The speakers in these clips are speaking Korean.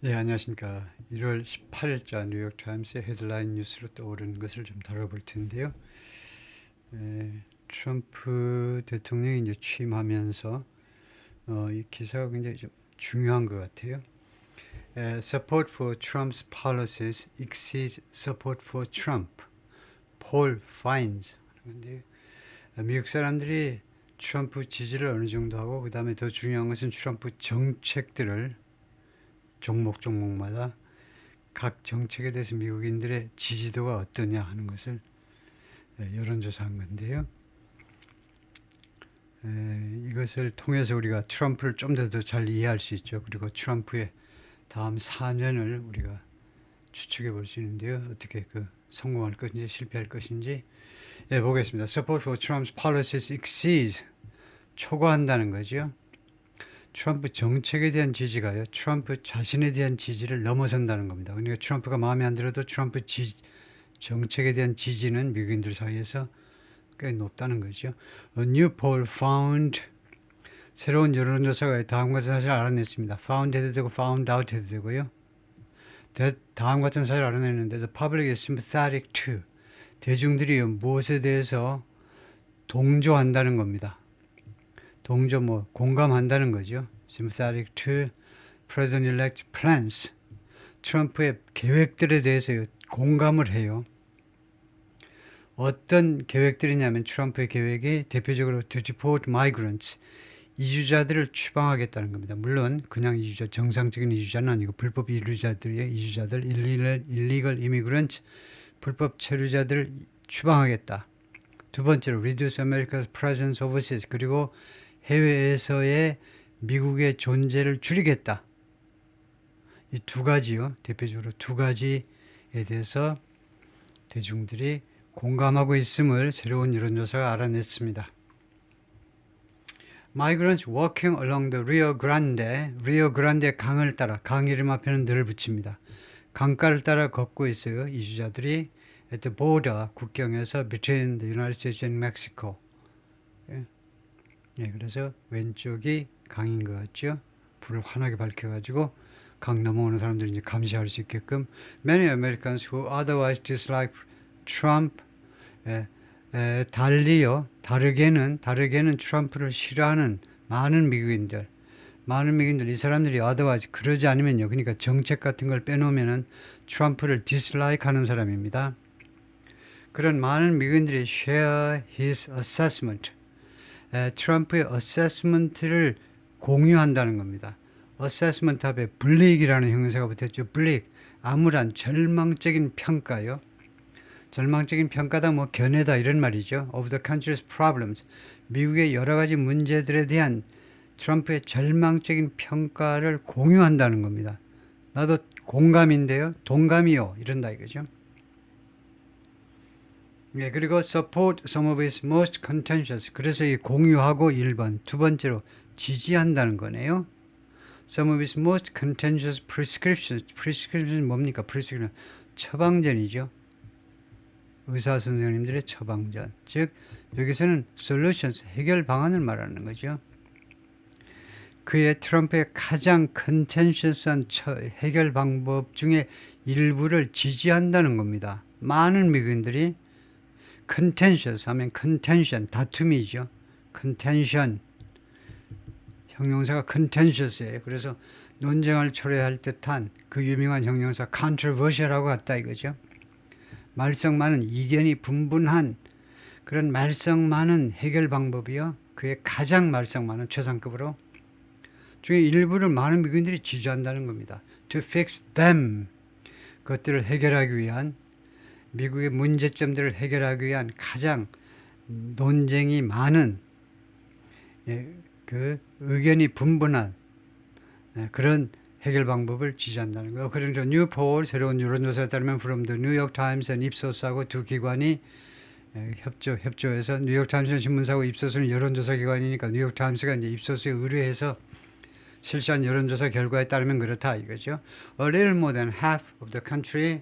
네, 안녕하십니까. 1월 18일자 뉴욕타임스의 헤드라인 뉴스로 떠오르는 것을 좀 다뤄볼 텐데요. 트럼프 대통령이 이제 취임하면서 이 기사가 굉장히 좀 중요한 것 같아요. Support for Trump's policies exceeds support for Trump. Paul finds. 그런데 미국 사람들이 트럼프 지지를 어느 정도 하고 그 다음에 더 중요한 것은 트럼프 정책들을 종목마다 각 정책에 대해서 미국인들의 지지도가 어떠냐 하는 것을 여론조사한 건데요. 이것을 통해서 우리가 트럼프를 좀 더 잘 이해할 수 있죠. 그리고 트럼프의 다음 4년을 우리가 추측해 볼 수 있는데요. 어떻게 성공할 것인지 실패할 것인지 보겠습니다. Support for Trump's policies exceeds 초과한다는 거죠. 트럼프 정책에 대한 지지가요. 트럼프 자신에 대한 지지를 넘어선다는 겁니다. 그러니까 트럼프가 마음에 안 들어도 트럼프 정책에 대한 지지는 미국인들 사이에서 꽤 높다는 거죠. A new poll found 새로운 여론조사가 다음 같은 사실을 알아냈습니다. found 해도 되고 found out 해도 되고요. 다음 같은 사실을 알아냈는데 the public is sympathetic to 대중들이 무엇에 대해서 동조한다는 겁니다. 공감한다는 거죠. sympathetic to President-elect plans 트럼프의 계획들에 대해서 공감을 해요. 어떤 계획들이냐면 트럼프의 계획이 대표적으로 to deport migrants 이주자들을 추방하겠다는 겁니다. 물론 그냥 이주자 정상적인 이주자는 아니고 불법 이주자들이에요. 이주자들 illegal immigrants 불법 체류자들을 추방하겠다. 두 번째로 reduce America's presence overseas 그리고 해외에서의 미국의 존재를 줄이겠다. 이 두 가지요. 대표적으로 두 가지에 대해서 대중들이 공감하고 있음을 새로운 여론조사가 알아냈습니다. Migrants walking along the Rio Grande 강을 따라 강 이름 앞에는 늘 붙입니다. 강가를 따라 걷고 있어요. 이주자들이 at the border 국경에서 between the United States and Mexico. 그래서 왼쪽이 강인 것 같죠. 불을 환하게 밝혀가지고 강 넘어오는 사람들이 이제 감시할 수 있게끔 many Americans who otherwise dislike Trump 다르게는 트럼프를 싫어하는 많은 미국인들 이 사람들이 otherwise 그러지 않으면요. 그러니까 정책 같은 걸 빼놓으면은 트럼프를 dislike 하는 사람입니다. 그런 많은 미국인들이 share his assessment 트럼프의 assessment를 공유한다는 겁니다. assessment 앞에 bleak이라는 형용사가 붙었죠. bleak, 암울한 절망적인 평가요. 절망적인 평가다 견해다 이런 말이죠. of the country's problems 미국의 여러 가지 문제들에 대한 트럼프의 절망적인 평가를 공유한다는 겁니다. 나도 공감인데요. 동감이요. 이런다 이거죠. 그리고 support some of its most contentious. 그래서 이 공유하고 1번. 두 번째로 지지한다는 거네요. Some of its most contentious prescriptions. prescription 뭡니까? prescription. 처방전이죠. 의사 선생님들의 처방전. 즉 여기서는 solutions, 해결 방안을 말하는 거죠. 그의 트럼프의 가장 contentious한 해결 방법 중에 일부를 지지한다는 겁니다. 많은 미국인들이 contentious 하면 contention, 다툼이죠. contention, 형용사가 contentious이에요. 그래서 논쟁을 초래할 듯한 그 유명한 형용사 controversial하고 같다 이거죠. 말썽 많은, 이견이 분분한 그런 말썽 많은 해결 방법이요. 그의 가장 말썽 많은 최상급으로 중에 일부를 많은 미국인들이 지지한다는 겁니다. To fix them, 그것들을 해결하기 위한 미국의 문제점들을 해결하기 위한 가장 논쟁이 많은 그 의견이 분분한 그런 해결 방법을 지지한다는 거예요. 그러니까 뉴폴 새로운 여론조사에 따르면 from the New York Times and 입소스하고 두 기관이 협조해서 뉴욕 타임스 신문사하고 입소스는 여론조사 기관이니까 뉴욕 타임스가 이제 입소스에 의뢰해서 실시한 여론조사 결과에 따르면 그렇다 이거죠. A little more than half of the country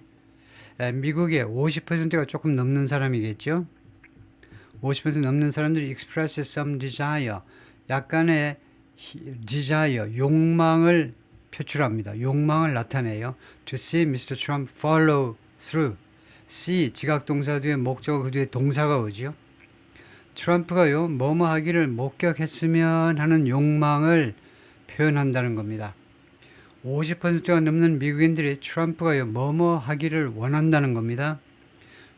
미국의 50%가 조금 넘는 사람이겠죠. 50% 넘는 사람들이 express some desire 약간의 desire, 욕망을 표출합니다. 욕망을 나타내요. To see Mr. Trump follow through. see 지각동사 뒤에 목적어 그 뒤에 동사가 오지요. 트럼프가요 뭐뭐 하기를 목격했으면 하는 욕망을 표현한다는 겁니다. 50%가 넘는 미국인들이 트럼프가요 뭐뭐 하기를 원한다는 겁니다.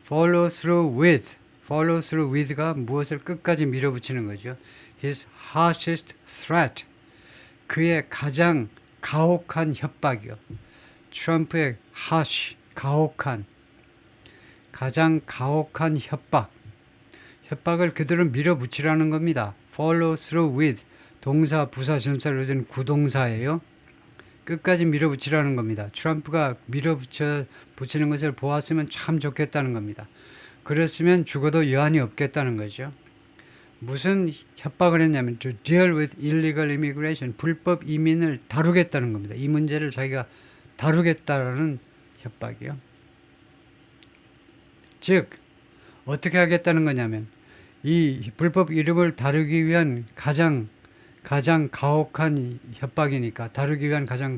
follow through with가 무엇을 끝까지 밀어붙이는 거죠. His harshest threat. 그의 가장 가혹한 협박이요. 트럼프의 harsh, 가혹한, 가장 가혹한 협박. 협박을 그대로 밀어붙이라는 겁니다. follow through with. 동사, 부사, 전사를 얻은 구동사예요. 끝까지 밀어붙이라는 겁니다. 트럼프가 밀어붙이는 것을 보았으면 참 좋겠다는 겁니다. 그랬으면 죽어도 여한이 없겠다는 거죠. 무슨 협박을 했냐면 to deal with illegal immigration, 불법 이민을 다루겠다는 겁니다. 이 문제를 자기가 다루겠다라는 협박이요. 즉 어떻게 하겠다는 거냐면 이 불법 이민을 다루기 위한 가장 가혹한 협박이니까 다루기 위한 가장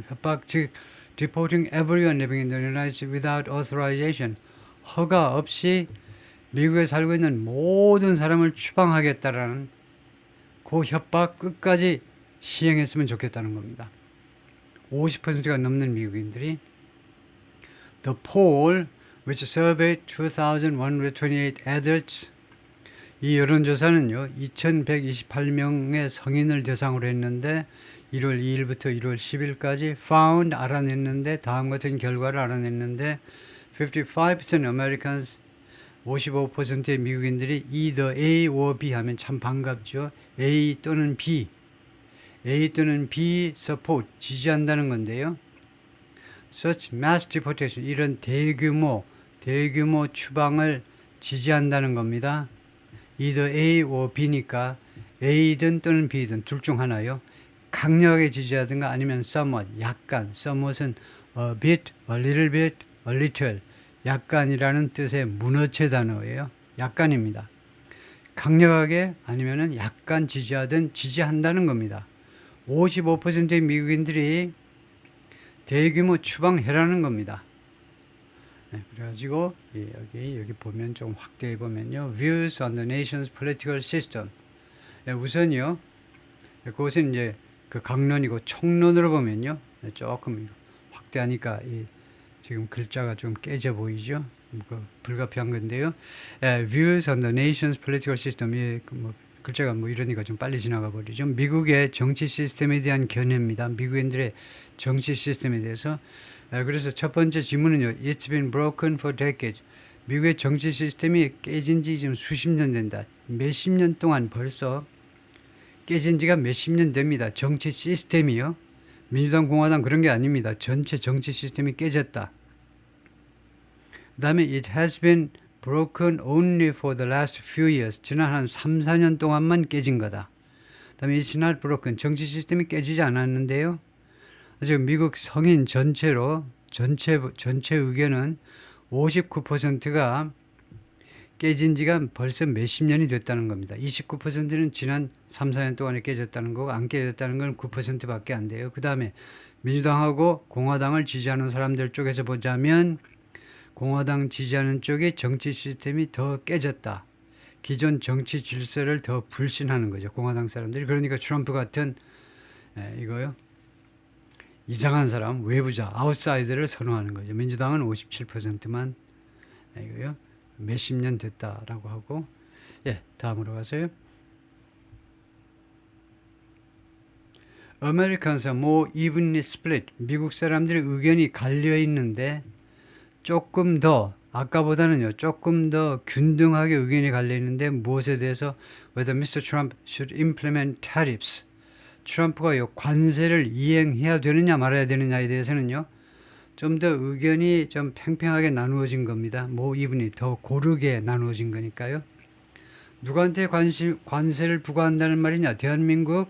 협박, 즉 deporting everyone living in the United States without authorization, 허가 없이 미국에 살고 있는 모든 사람을 추방하겠다라는 그 협박 끝까지 시행했으면 좋겠다는 겁니다. 50%가 넘는 미국인들이 The poll, which surveyed 2,128 adults, 이 여론조사는요 2,128명의 성인을 대상으로 했는데 1월 2일부터 1월 10일까지 found 알아냈는데 다음 같은 결과를 알아냈는데 55% Americans 55%의 미국인들이 either A or B 하면 참 반갑죠. A 또는 B support 지지한다는 건데요. Such mass deportation 이런 대규모 추방을 지지한다는 겁니다. either A or B니까 A든 또는 B든 둘 중 하나요. 강력하게 지지하든가 아니면 somewhat 약간, somewhat은 a bit, a little bit, a little 약간이라는 뜻의 문어체 단어예요. 약간입니다. 강력하게 아니면은 약간 지지하든 지지한다는 겁니다. 55%의 미국인들이 대규모 추방해라는 겁니다. 네, 그래가지고 여기 보면 좀 확대해 보면요, views on the nation's political system. 네, 우선요, 그것은 이제 그 강론이고 총론으로 보면요, 네, 조금 확대하니까 지금 글자가 좀 깨져 보이죠? 불가피한 건데요. views on the nation's political system. 글자가 이러니까 좀 빨리 지나가 버리죠. 미국의 정치 시스템에 대한 견해입니다. 미국인들의 정치 시스템에 대해서. 그래서 첫 번째 질문은요. It's been broken for decades. 미국의 정치 시스템이 깨진 지 지금 수십 년 된다. 몇십 년 동안 벌써 깨진 지가 몇십 년 됩니다. 정치 시스템이요. 민주당, 공화당 그런 게 아닙니다. 전체 정치 시스템이 깨졌다. 그 다음에 it has been broken only for the last few years. 지난 한 3, 4년 동안만 깨진 거다. 그 다음에 it's not broken. 정치 시스템이 깨지지 않았는데요. 지금 미국 성인 전체 의견은 59%가 깨진 지가 벌써 몇십 년이 됐다는 겁니다. 29%는 지난 3, 4년 동안에 깨졌다는 거고 안 깨졌다는 건 9%밖에 안 돼요. 그 다음에 민주당하고 공화당을 지지하는 사람들 쪽에서 보자면 공화당 지지하는 쪽이 정치 시스템이 더 깨졌다. 기존 정치 질서를 더 불신하는 거죠. 공화당 사람들이. 그러니까 트럼프 같은 이거요. 이상한 사람, 외부자, 아웃사이더를 선호하는 거죠. 민주당은 57%만 이거요. 몇십 년 됐다라고 하고. 다음으로 가세요. Americans are more evenly split. 미국 사람들의 의견이 갈려 있는데 조금 더 아까보다는요 조금 더 균등하게 의견이 갈려 있는데 무엇에 대해서 whether Mr. Trump should implement tariffs. 트럼프가 관세를 이행해야 되느냐 말아야 되느냐에 대해서는요 좀 더 의견이 좀 팽팽하게 나누어진 겁니다. 뭐 이분이 더 고르게 나누어진 거니까요. 누구한테 관세를 부과한다는 말이냐? 대한민국은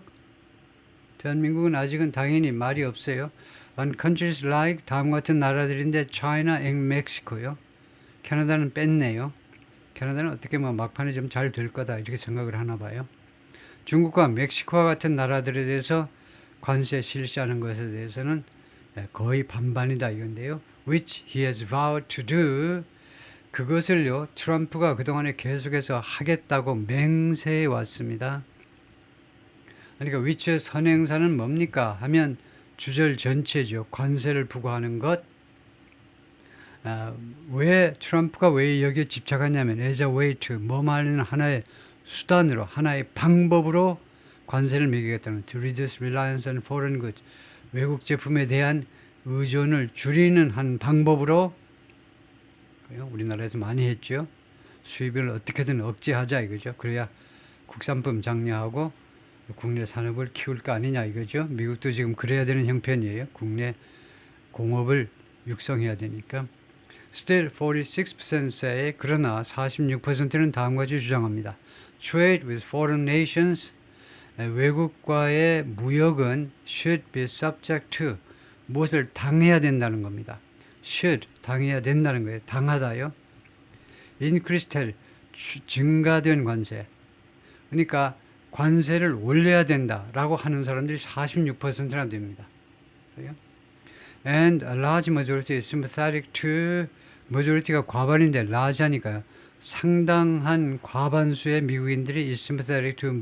아직은 당연히 말이 없어요. On countries like 다음 같은 나라들인데 China and Mexico요. 캐나다는 뺐네요. 캐나다는 어떻게 막판에 좀 잘 될 거다 이렇게 생각을 하나 봐요. 중국과 멕시코와 같은 나라들에 대해서 관세 실시하는 것에 대해서는 거의 반반이다 이건데요. Which he has vowed to do. 그것을요, 트럼프가 그동안에 계속해서 하겠다고 맹세해 왔습니다. 그러니까 which의 선행사는 뭡니까 하면 주절 전체죠. 관세를 부과하는 것. 왜 트럼프가 왜 여기에 집착하냐면 as a way to 뭐 말하는 하나의 수단으로 하나의 방법으로 관세를 매기겠다는 to reduce reliance on foreign goods 외국 제품에 대한 의존을 줄이는 한 방법으로 우리나라에서 많이 했죠. 수입을 어떻게든 억제하자 이거죠. 그래야 국산품 장려하고 국내 산업을 키울 거 아니냐 이거죠. 미국도 지금 그래야 되는 형편이에요. 국내 공업을 육성해야 되니까. Still 46% say 그러나 46%는 다음과 같이 주장합니다. Trade with foreign nations 외국과의 무역은 should be subject to 무엇을 당해야 된다는 겁니다. should 당해야 된다는 거예요. 당하다요. increased 증가된 관세. 그러니까 관세를 올려야 된다라고 하는 사람들이 46%나 됩니다. And a large majority is sympathetic to majority가 과반인데 large 하니까요. 상당한 과반수의 미국인들이 is sympathetic to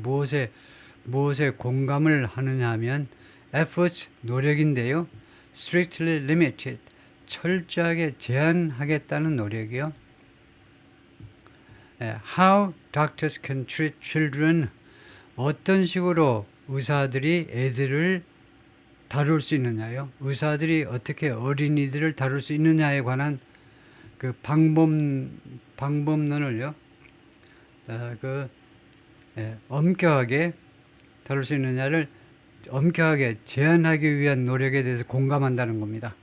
무엇에 공감을 하느냐 하면 efforts 노력인데요. strictly limited 철저하게 제한하겠다는 노력이요. How doctors can treat children 어떤 식으로 의사들이 애들을 다룰 수 있느냐요. 의사들이 어떻게 어린이들을 다룰 수 있느냐에 관한 그 방법론을요. 엄격하게 다룰 수 있느냐를 엄격하게 제한하기 위한 노력에 대해서 공감한다는 겁니다.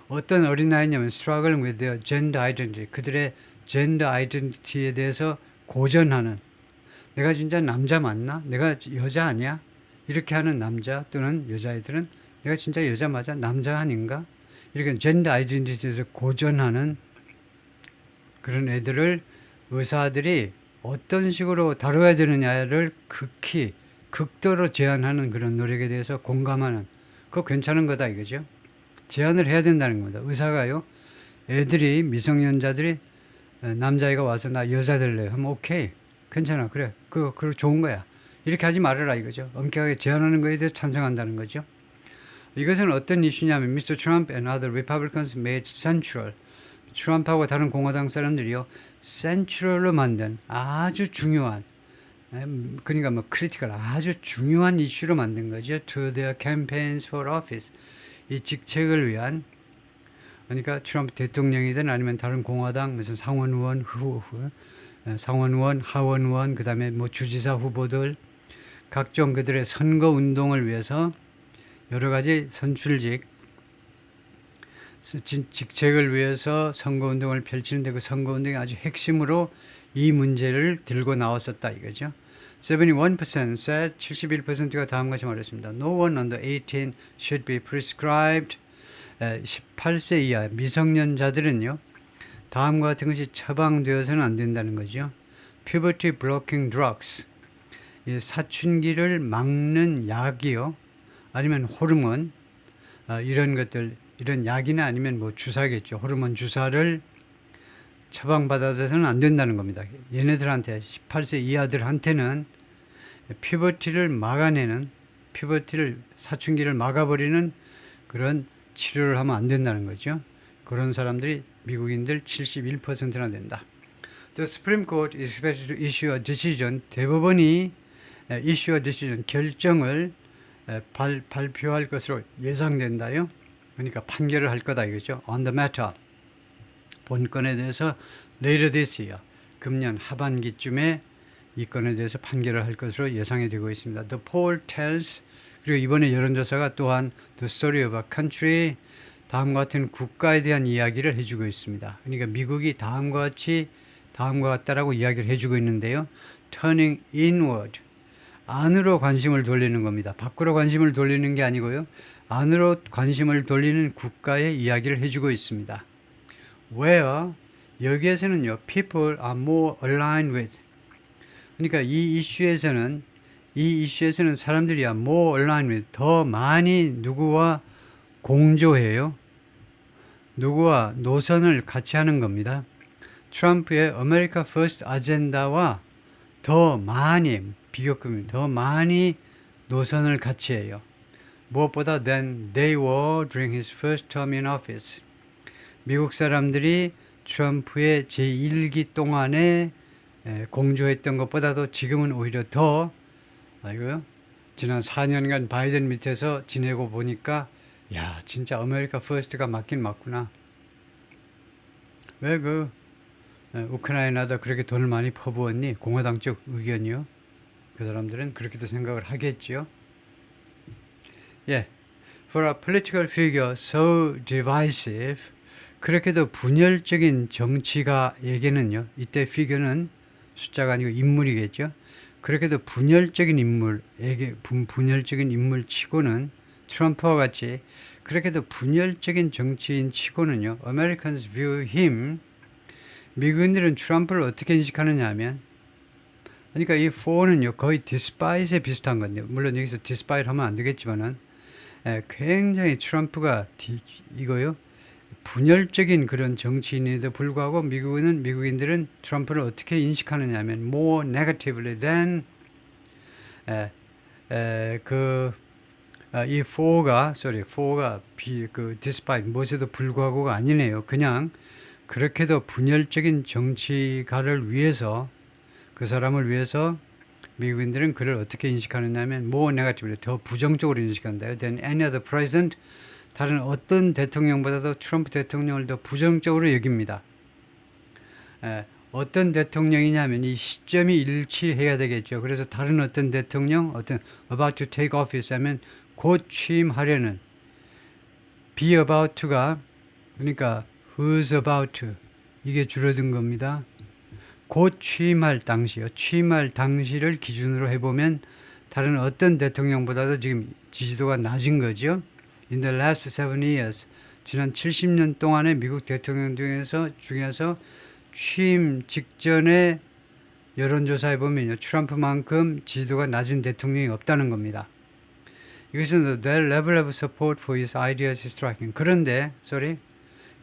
어떤 어린아이냐면 struggle with their gender identity 그들의 젠더 아이덴티티에 대해서 고전하는 내가 진짜 남자 맞나? 내가 여자 아니야? 이렇게 하는 남자 또는 여자애들은 내가 진짜 여자 맞아? 남자 아닌가? 이렇게 젠더 아이덴티티에서 고전하는 그런 애들을 의사들이 어떤 식으로 다뤄야 되느냐를 극도로 제한하는 그런 노력에 대해서 공감하는 그거 괜찮은 거다 이거죠. 제한을 해야 된다는 겁니다. 의사가요. 애들이 미성년자들이 남자애가 와서 나 여자 될래요 하면 오케이 괜찮아 그래 그거 좋은 거야 이렇게 하지 말아라 이거죠. 엄격하게 제한하는 거에 대해서 찬성한다는 거죠. 이것은 어떤 이슈냐면 Mr. Trump and other Republicans made central 트럼프하고 다른 공화당 사람들이요 central로 만든 아주 중요한 그러니까 뭐 크리티컬 아주 중요한 이슈로 만든 거죠. to their campaigns for office 이 직책을 위한 그러니까 트럼프 대통령이든 아니면 다른 공화당 무슨 상원의원 상원의원 하원의원 그 다음에 뭐 주지사 후보들 각종 그들의 선거 운동을 위해서 여러 가지 선출직 직책을 위해서 선거 운동을 펼치는데 그 선거 운동의 아주 핵심으로 이 문제를 들고 나왔었다 이거죠. 71% said 71%가 다음과 같이 말했습니다. No one under 18 should be prescribed 18세 이하 미성년자들은요. 다음과 같은 것이 처방되어서는 안 된다는 거죠. Puberty blocking drugs 사춘기를 막는 약이요. 아니면 호르몬 이런 것들 이런 약이나 아니면 뭐 주사겠죠. 호르몬 주사를 처방받아서는 안 된다는 겁니다. 얘네들한테 18세 이하들한테는 퓨버티를 막아내는 퓨버티를 사춘기를 막아버리는 그런 치료를 하면 안 된다는 거죠. 그런 사람들이 미국인들 71%나 된다. The Supreme Court is expected to issue a decision. 대법원이 issue a decision 결정을 발표할 것으로 예상된다요. 그러니까 판결을 할 거다 이거죠. On the matter. 본건에 대해서 later this year. 금년 하반기쯤에 이 건에 대해서 판결을 할 것으로 예상이 되고 있습니다. The poll tells 그리고 이번에 여론조사가 또한 the story of a country 다음과 같은 국가에 대한 이야기를 해주고 있습니다. 그러니까 미국이 다음과 같다라고 이야기를 해주고 있는데요. Turning inward 안으로 관심을 돌리는 겁니다. 밖으로 관심을 돌리는 게 아니고요. 안으로 관심을 돌리는 국가의 이야기를 해주고 있습니다. Where 여기에서는요. People are more aligned with 그러니까 이 이슈에서는 이 이슈에서는 사람들이야 more alignment, 더 많이 누구와 공조해요. 누구와 노선을 같이 하는 겁니다. 트럼프의 아메리카 퍼스트 아젠다와 더 많이 비교급이 더 많이 노선을 같이 해요. 무엇보다 than they were during his first term in office. 미국 사람들이 트럼프의 제1기 동안에 공조했던 것보다도 지금은 오히려 더 지난 4년간 바이든 밑에서 지내고 보니까 야 진짜 아메리카 퍼스트가 맞긴 맞구나. 왜 우크라이나다 그렇게 돈을 많이 퍼부었니? 공화당 쪽 의견이요. 그 사람들은 그렇게도 생각을 하겠지요. For a political figure so divisive, 그렇게도 분열적인 정치가에게는요. 이때 figure는 숫자가 아니고 인물이겠죠. 그렇게도 분열적인 인물 치고는 트럼프와 같이 그렇게도 분열적인 정치인 치고는요. Americans view him, 미국인들은 트럼프를 어떻게 인식하느냐 하면, 그러니까 이 for는요 거의 despise에 비슷한 건데요. 물론 여기서 despite 하면 안 되겠지만은 굉장히 트럼프가 분열적인 그런 정치인에도 불구하고 미국인들은 트럼프를 어떻게 인식하느냐 하면 more negatively than 이 for가 despite 무엇에도 불구하고가 아니네요. 그냥 그렇게도 분열적인 정치가를 위해서 그 사람을 위해서 미국인들은 그를 어떻게 인식하느냐 하면 more negatively 더 부정적으로 인식한다. than any other president 다른 어떤 대통령보다도 트럼프 대통령을 더 부정적으로 여깁니다. 어떤 대통령이냐면 이 시점이 일치해야 되겠죠. 그래서 다른 어떤 대통령, about to take office 하면 곧 취임하려는 be about to가 그러니까 who's about to 이게 줄어든 겁니다. 곧 취임할 당시요. 취임할 당시를 기준으로 해보면 다른 어떤 대통령보다도 지금 지지도가 낮은 거죠. In the last 7 years, 지난 70년 동안의 미국 대통령 중에서 취임 직전에 여론조사해 보면요. 트럼프만큼 지지도가 낮은 대통령이 없다는 겁니다. 이것은 the level of support for his ideas is striking. 그런데,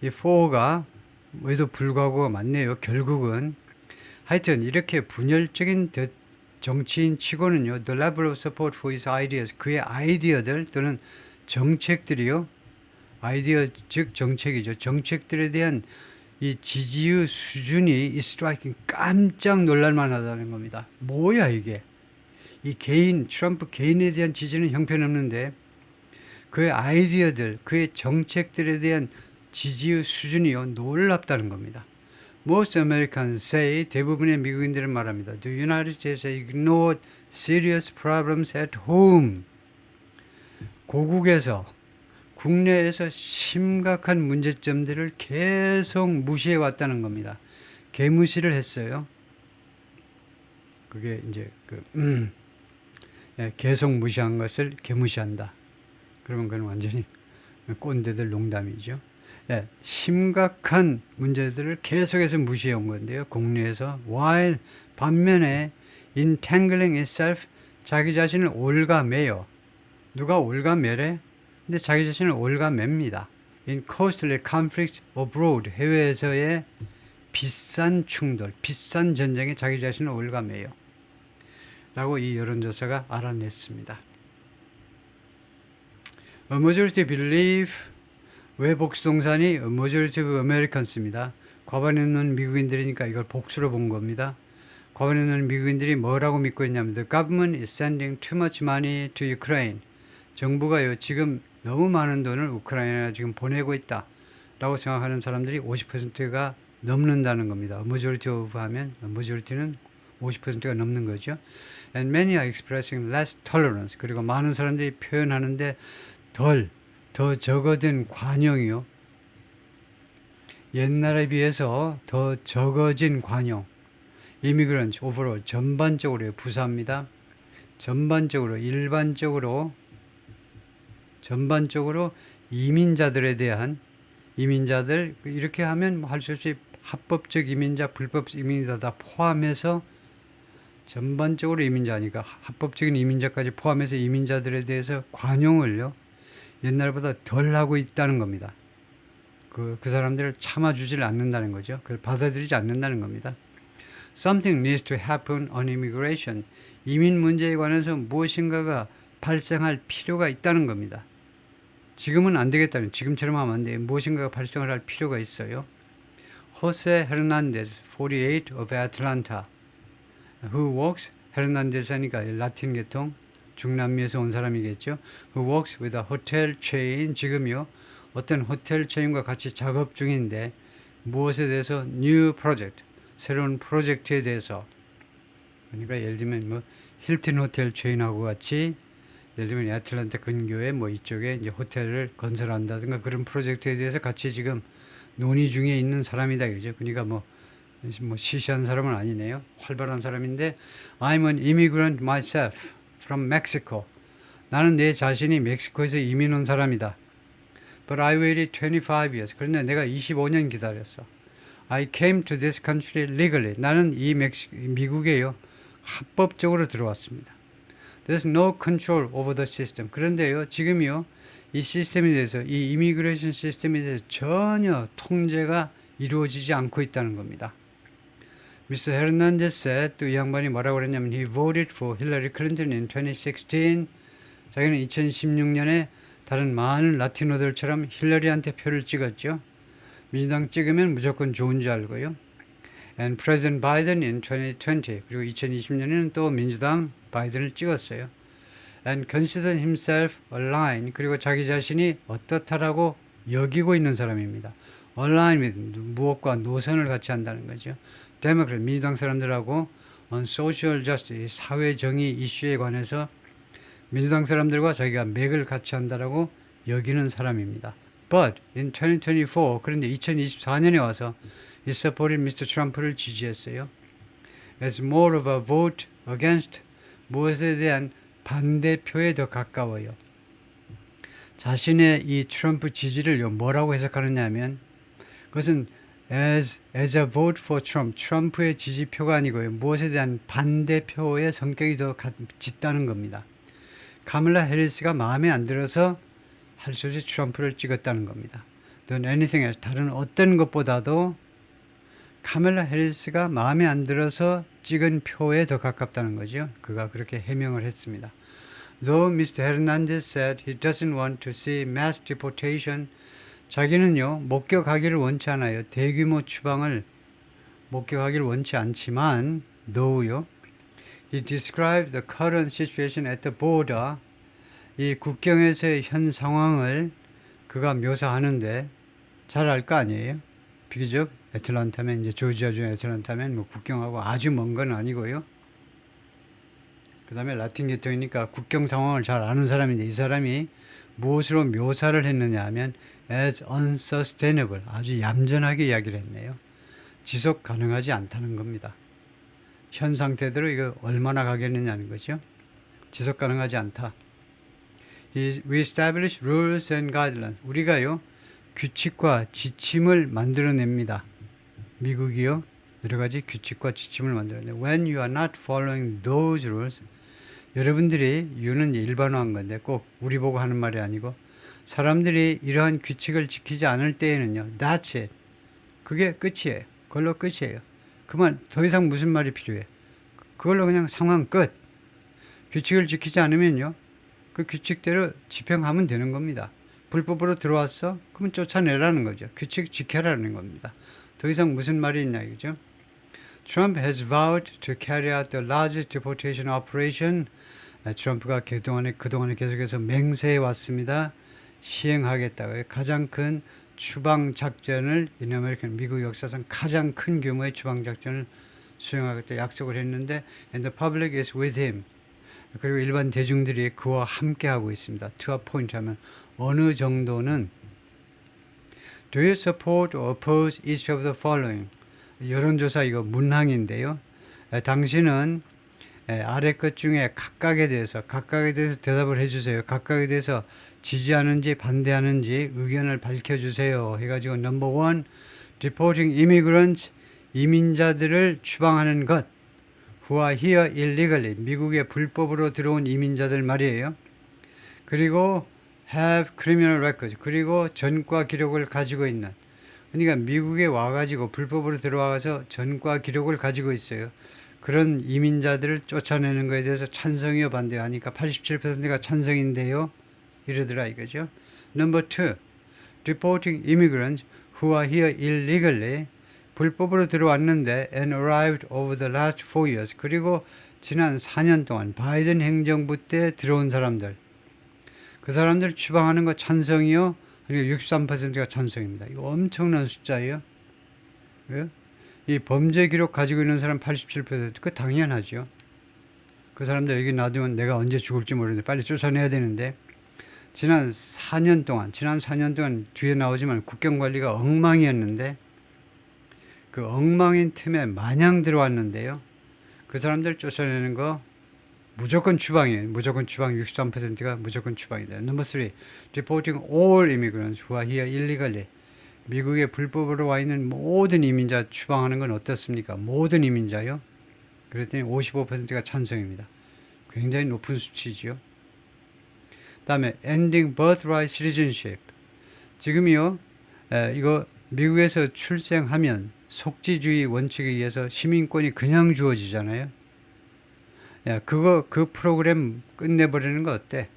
이 for가 왜도 불구하고가 맞네요. 결국은. 하여튼 이렇게 분열적인 정치인 치고는요. The level of support for his ideas. 그의 아이디어들 또는 정책들이요. 아이디어 즉 정책이죠. 정책들에 대한 이 지지의 수준이 is striking. 깜짝 놀랄만하다는 겁니다. 뭐야 이게. 이 트럼프 개인에 대한 지지는 형편없는데 그의 아이디어들, 그의 정책들에 대한 지지의 수준이요. 놀랍다는 겁니다. Most Americans say, 대부분의 미국인들은 말합니다. The United States ignored serious problems at home. 고국에서, 국내에서 심각한 문제점들을 계속 무시해 왔다는 겁니다. 개무시를 했어요. 그게 이제 계속 무시한 것을 개무시한다. 그러면 그건 완전히 꼰대들 농담이죠. 심각한 문제들을 계속해서 무시해 온 건데요. 국내에서. while 반면에 entangling itself 자기 자신을 올가매요. 누가 올가매래? 근데 자기 자신을 올가맵니다. in costly conflicts abroad 해외에서의 비싼 충돌, 비싼 전쟁에 자기 자신을 올가매요. 라고 이 여론조사가 알아냈습니다. A majority believe 왜 복수동사니? A majority of Americans입니다. 과반에는 미국인들이니까 이걸 복수로 본 겁니다. 과반에는 미국인들이 뭐라고 믿고 있냐면 The government is sending too much money to Ukraine. 정부가요 지금 너무 많은 돈을 우크라이나에 지금 보내고 있다 라고 생각하는 사람들이 50%가 넘는다는 겁니다. majority of 하면 majority는 50%가 넘는 거죠. And many are expressing less tolerance. 그리고 많은 사람들이 표현하는데 더 적어진 관용이요. 옛날에 비해서 더 적어진 관용. immigrants overall 전반적으로 부사입니다. 일반적으로 이민자들에 대한 이민자들 이렇게 하면 할 수 없이 합법적 이민자, 불법 이민자 다 포함해서 전반적으로 이민자니까 합법적인 이민자까지 포함해서 이민자들에 대해서 관용을요 옛날보다 덜 하고 있다는 겁니다. 그 사람들을 참아주질 않는다는 거죠. 그걸 받아들이지 않는다는 겁니다. Something needs to happen on immigration. 이민 문제에 관해서 무엇인가가 발생할 필요가 있다는 겁니다. 지금은 안 되겠다는, 지금처럼 하면 안 돼요. 무엇인가가 발생을 할 필요가 있어요. 호세 헤르난데스, 48 of Atlanta, who works, 헤르난데스 하니까 라틴 계통, 중남미에서 온 사람이겠죠. who works with a hotel chain, 지금요, 어떤 호텔 체인과 같이 작업 중인데, 무엇에 대해서? new project, 새로운 프로젝트에 대해서. 그러니까 예를 들면 뭐 힐튼 호텔 체인하고 같이 예를 들면 애틀랜타 근교에 뭐 이쪽에 이제 호텔을 건설한다든가 그런 프로젝트에 대해서 같이 지금 논의 중에 있는 사람이다, 그죠? 그러니까 뭐 시시한 사람은 아니네요. 활발한 사람인데, I'm an immigrant myself from Mexico. 나는 내 자신이 멕시코에서 이민 온 사람이다. But I waited 25 years. 그런데 내가 25년 기다렸어. I came to this country legally. 나는 이 미국에요 합법적으로 들어왔습니다. There's no control over the system. 그런데요, 지금요, 이 시스템에 대해서, 이 이미그레이션 시스템에 대해서 전혀 통제가 이루어지지 않고 있다는 겁니다. Mr. Hernandez said, 또 이 양반이 뭐라고 그랬냐면, he voted for Hillary Clinton in 2016. 자기는 2016년에 다른 많은 라티노들처럼 힐러리한테 표를 찍었죠. 민주당 찍으면 무조건 좋은 줄 알고요. And President Biden in 2020. 그리고 2020년에는 또 민주당 바이든을 찍었어요. And considered himself aligned. 그리고 자기 자신이 어떻다라고 여기고 있는 사람입니다. Aligned with 무엇과 노선을 같이 한다는 거죠. 데모크래트 민주당 사람들하고 on social justice 사회 정의 이슈에 관해서 민주당 사람들과 자기가 맥을 같이 한다라고 여기는 사람입니다. But in 2024, 그런데 2024년에 와서 he supported Mr. Trump를 지지했어요. As more of a vote against, 무엇에 대한 반대표에 더 가까워요. 자신의 이 트럼프 지지를 뭐라고 해석하느냐 하면, 그것은 as a vote for Trump, 트럼프의 지지표가 아니고요. 무엇에 대한 반대표의 성격이 더 짙다는 겁니다. 카밀라 해리스가 마음에 안 들어서 할 수 없이 트럼프를 찍었다는 겁니다. Than anything else, 다른 어떤 것보다도 카밀라 해리스가 마음에 안 들어서 찍은 표에 더 가깝다는 거죠. 그가 그렇게 해명을 했습니다. Though Mr. Hernandez said he doesn't want to see mass deportation, 자기는요, 목격하기를 원치 않아요. 대규모 추방을 목격하기를 원치 않지만, though요, he described the current situation at the border, 이 국경에서의 현 상황을 그가 묘사하는데 잘 알 거 아니에요? 비교적 애틀란타면, 이제 조지아 주 애틀란타면 뭐 국경하고 아주 먼 건 아니고요. 그 다음에 라틴 계통이니까 국경 상황을 잘 아는 사람인데, 이 사람이 무엇으로 묘사를 했느냐 하면 as unsustainable, 아주 얌전하게 이야기를 했네요. 지속 가능하지 않다는 겁니다. 현 상태대로 이거 얼마나 가겠느냐는 거죠. 지속 가능하지 않다. We establish rules and guidelines. 우리가요, 규칙과 지침을 만들어냅니다. 미국이요, 여러 가지 규칙과 지침을 만들어내요. When you are not following those rules, 여러분들이, 유는 일반화한 건데 꼭 우리 보고 하는 말이 아니고, 사람들이 이러한 규칙을 지키지 않을 때에는요, that's it. 그게 끝이에요. 그걸로 끝이에요. 그만, 더 이상 무슨 말이 필요해. 그걸로 그냥 상황 끝. 규칙을 지키지 않으면요, 그 규칙대로 집행하면 되는 겁니다. 불법으로 들어왔어? 그러면 쫓아내라는 거죠. 규칙 지켜라는 겁니다. 더 이상 무슨 말이 있냐 이거죠. Trump has vowed to carry out the largest deportation operation. 트럼프가 그동안에 계속해서 맹세해 왔습니다. 시행하겠다고요. 가장 큰 추방 작전을, 미국 역사상 가장 큰 규모의 추방 작전을 수행하겠다 약속을 했는데, and the public is with him. 그리고 일반 대중들이 그와 함께 하고 있습니다. To a point 하면 어느 정도는, Do you support or oppose each of the following? 여론조사 이거 문항인데요. 당신은 아래 것 중에 각각에 대해서 대답을 해주세요. 각각에 대해서 지지하는지 반대하는지 의견을 밝혀주세요. 해가지고 No. 1, deporting immigrants, 이민자들을 추방하는 것. who are here illegally, 미국에 불법으로 들어온 이민자들 말이에요. 그리고 have criminal records, 그리고 전과 기록을 가지고 있는, 그러니까 미국에 와가지고 불법으로 들어와서 전과 기록을 가지고 있어요. 그런 이민자들을 쫓아내는 것에 대해서 찬성이요 반대요 하니까 87%가 찬성인데요 이러더라 이거죠. Number 2, reporting immigrants who are here illegally, 불법으로 들어왔는데 and arrived over the last 4 years, 그리고 지난 4년 동안 바이든 행정부 때 들어온 사람들, 그 사람들 추방하는 거 찬성이요. 그리고 63%가 찬성입니다. 이거 엄청난 숫자예요. 왜? 이 범죄 기록 가지고 있는 사람 87%, 그 당연하죠. 그 사람들 여기 놔두면 내가 언제 죽을지 모르는데 빨리 쫓아내야 되는데, 지난 4년 동안 뒤에 나오지만 국경 관리가 엉망이었는데 그 엉망인 틈에 마냥 들어왔는데요. 그 사람들 쫓아내는 거 무조건 추방이에요. 무조건 추방. 63%가 무조건 추방이다. Number 3, reporting all immigrants who are here illegally, 미국에 불법으로 와 있는 모든 이민자 추방하는 건 어떻습니까? 모든 이민자요. 그랬더니 55%가 찬성입니다. 굉장히 높은 수치죠. 다음에 ending birthright citizenship, 지금이요 이거 미국에서 출생하면 속지주의 원칙에 의해서 시민권이 그냥 주어지잖아요. 야, 그 프로그램 끝내버리는 거 어때?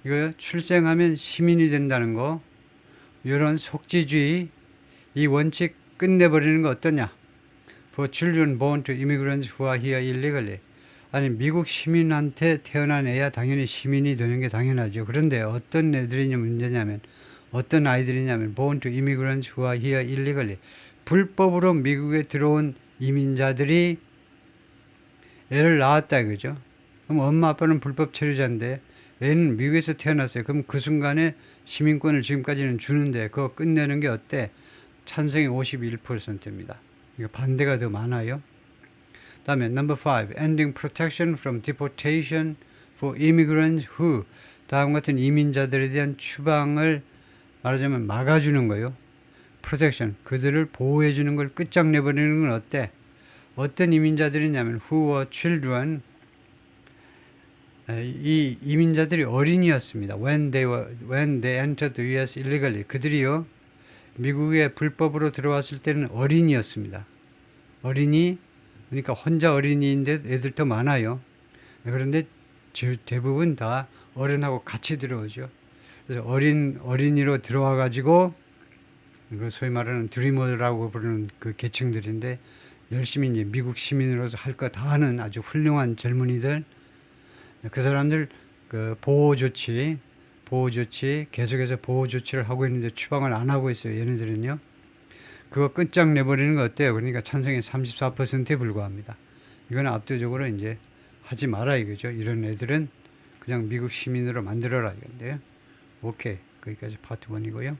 이거 출생하면 시민이 된다는 거, 이런 속지주의 이 원칙 끝내버리는 거 어떠냐? For children born to immigrants who are here illegally, 아니 미국 시민한테 태어난 애야 당연히 시민이 되는 게 당연하죠. 그런데 어떤 애들이 문제냐면, 어떤 아이들이냐면 born to immigrants who are here illegally, 불법으로 미국에 들어온 이민자들이 애를 낳았다 이거죠. 그럼 엄마 아빠는 불법 체류자인데 애는 미국에서 태어났어요. 그럼 그 순간에 시민권을 지금까지는 주는데 그거 끝내는 게 어때? 찬성이 51%입니다. 이거 반대가 더 많아요. 다음에 number 5, ending protection from deportation for immigrants who, 다음 같은 이민자들에 대한 추방을 말하자면 막아주는 거예요. protection, 그들을 보호해주는 걸 끝장내버리는 건 어때? 어떤 이민자들이냐면 who were children, 이 이민자들이 어린이였습니다. when they entered the US illegally, 그들이요 미국에 불법으로 들어왔을 때는 어린이였습니다. 어린이, 그러니까 혼자 어린이인데 애들 더 많아요. 그런데 대부분 다 어른하고 같이 들어오죠. 그래서 어린이로 들어와 가지고 그 소위 말하는 드리머라고 부르는 그 계층들인데 열심히 이제 미국 시민으로서 할 거 다 하는 아주 훌륭한 젊은이들, 그 사람들 그 보호 조치 계속해서 보호 조치를 하고 있는데 추방을 안 하고 있어요. 얘네들은요. 그거 끝장내버리는 거 어때요? 그러니까 찬성이 34%에 불과합니다. 이건 압도적으로 이제 하지 마라 이거죠. 이런 애들은 그냥 미국 시민으로 만들어라 이건데요. 오케이, 거기까지 파트 1이고요.